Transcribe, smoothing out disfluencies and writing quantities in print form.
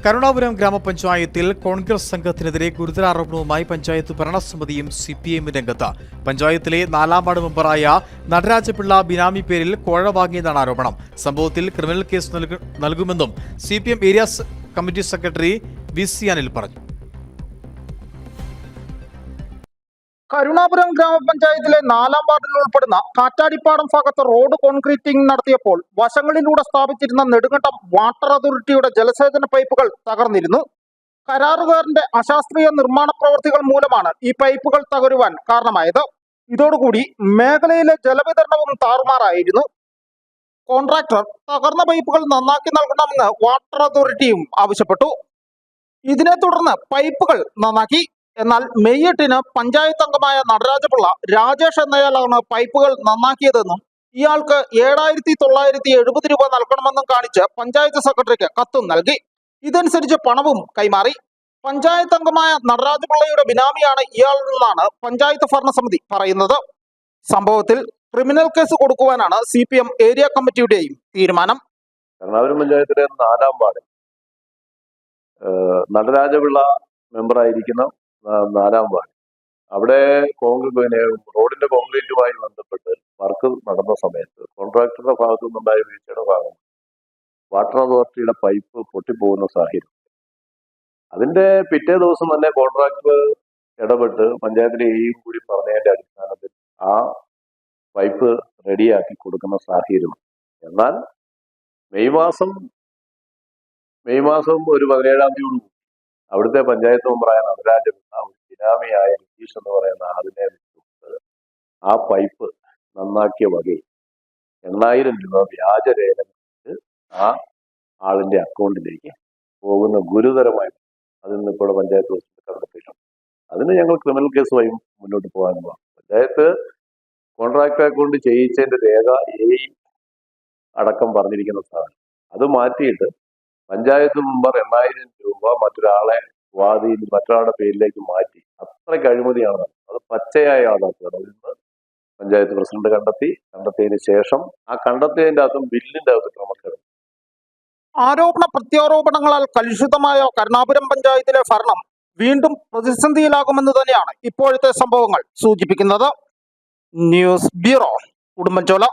കരുണാപുരം ഗ്രാമപഞ്ചായത്തിൽ കോൺഗ്രസ് സംഘത്തിനെതിരെ ഗുരുതര ആരോപണവുമായി പഞ്ചായത്ത് ഭരണസമിതിയും CPM രംഗത്ത്. പഞ്ചായത്തിലെ 4ാം വാർഡ് മെമ്പറായ നടരാജപിള്ള ബിനാമി പേരിൽ കോഴ വാങ്ങിയതാണ് ആരോപണം. സംഭവത്തിൽ ക്രിമിനൽ കേസ് നൽകുമെന്നും CPM area committee secretary VC Anil പറഞ്ഞു. കരുണാപുരം ഗ്രാമപഞ്ചായത്തിലെ 4ാം വാർഡിൽ ഉൾപ്പെടുന്ന കാറ്റാടിപ്പാടം ഭാഗത്ത് റോഡ് കോൺക്രീറ്റിംഗ് നടത്തിയപ്പോൾ വശങ്ങളിലൂടെ സ്ഥാപിച്ചിരുന്ന നെടുങ്കണ്ടം വാട്ടർ അതോറിറ്റിയുടെ ജലസേചന പൈപ്പുകൾ തകർന്നിരുന്നു. കരാറുകാരന്റെ അശാസ്ത്രീയ നിർമ്മാണ പ്രവൃത്തികൾ മൂലമാണ് ഈ പൈപ്പുകൾ തകരുവാൻ കാരണമായത്. ഇതോടുകൂടി മേഖലയിലെ ജലവിതരണവും താറുമാറായിരുന്നു. കോൺട്രാക്ടർ തകർന്ന പൈപ്പുകൾ നന്നാക്കി നൽകണമെന്ന് വാട്ടർ അതോറിറ്റിയും ആവശ്യപ്പെട്ടു. ഇതിനെ തുടർന്ന് പൈപ്പുകൾ നന്നാക്കി. എന്നാൽ മെയ് 8-ന് പഞ്ചായത്ത് അംഗമായ നടരാജപിള്ള രാജേഷ് എന്നയാളാണ് പൈപ്പുകൾ നന്നാക്കിയതെന്നും ഇയാൾക്ക് 7,970 രൂപ നൽകണമെന്നും കാണിച്ച് പഞ്ചായത്ത് സെക്രട്ടറിക്ക് കത്തും നൽകി. ഇതനുസരിച്ച് പണവും കൈമാറി. പഞ്ചായത്ത് അംഗമായ നടരാജപിള്ളയുടെ ബിനാമിയാണ് ഇയാളെന്നാണ് പഞ്ചായത്ത് ഭരണസമിതി പറയുന്നത്. സംഭവത്തിൽ ക്രിമിനൽ കേസ് കൊടുക്കുവാനാണ് CPM ഏരിയ കമ്മിറ്റിയുടെയും തീരുമാനം. കരുണാപുരം പഞ്ചായത്തിലെ 4ാം വാർഡിൽ നടരാജപിള്ള മെമ്പറായിരിക്കുന്ന 4ാം വാർഡ് അവിടെ റോഡിന്റെ കോൺക്രീറ്റുമായി ബന്ധപ്പെട്ട് വർക്ക് നടന്ന സമയത്ത് കോൺട്രാക്ടറുടെ ഭാഗത്തു നിന്നുണ്ടായ വീഴ്ചയുടെ ഭാഗം വാട്ടർ അതോറിറ്റിയുടെ പൈപ്പ് പൊട്ടിപ്പോകുന്ന സാഹചര്യം. അതിന്റെ പിറ്റേ ദിവസം തന്നെ കോൺട്രാക്ടർ ഇടപെട്ട് പഞ്ചായത്തിലെ AEയും കൂടി പറഞ്ഞതിന്റെ അടിസ്ഥാനത്തിൽ ആ പൈപ്പ് റെഡിയാക്കി കൊടുക്കുന്ന സാഹചര്യം. എന്നാൽ മെയ് മാസം ഒരു 17-ാം തീയതി അവിടുത്തെ പഞ്ചായത്ത് മെമ്പറായ നടരാജപിള്ള ബിനാമിയായ രതീഷ് എന്ന് പറയുന്ന ആളിനെ വിളിച്ചുകൊണ്ട് ആ പൈപ്പ് നന്നാക്കിയ വകയിൽ 8,000 രൂപ വ്യാജരേഖ ആ ആളിന്റെ അക്കൗണ്ടിലേക്ക് പോകുന്ന ഗുരുതരമായ അതിൽ നിന്ന് ഇപ്പോൾ പഞ്ചായത്ത് കണ്ടെത്തിയിട്ടുണ്ട്. അതിന് ഞങ്ങൾ ക്രിമിനൽ കേസ് വഴി മുന്നോട്ട് പോകാനുള്ള പഞ്ചായത്ത് കോൺട്രാക്ടറെ കൊണ്ട് ചെയ്യിച്ചതിന്റെ രേഖ AE അടക്കം പറഞ്ഞിരിക്കുന്ന സാധനം അത് മാറ്റിയിട്ട് പഞ്ചായത്ത് മെമ്പർ 8,000 രൂപ മറ്റൊരാളുടെ പേരിലേക്ക് മാറ്റി. അത്രയ്ക്ക് അഴിമതിയാണ്. അത് പച്ചയായ യാഥാർത്ഥ്യമാണ്. അതിന് പഞ്ചായത്ത് പ്രസിഡന്റ് കണ്ടെത്തിയതിനു ശേഷം ആ കണ്ടെത്തിയതിന്റെ അകത്തും ബില്ലിന്റെ അകത്ത് ക്രമക്കേട്. ആരോപണ പ്രത്യാരോപണങ്ങളാൽ കലുഷിതമായ കരുണാപുരം പഞ്ചായത്തിലെ ഭരണം വീണ്ടും പ്രതിസന്ധിയിലാകുമെന്ന് തന്നെയാണ് ഇപ്പോഴത്തെ സംഭവങ്ങൾ സൂചിപ്പിക്കുന്നത്. News bureau, Udumbanchola.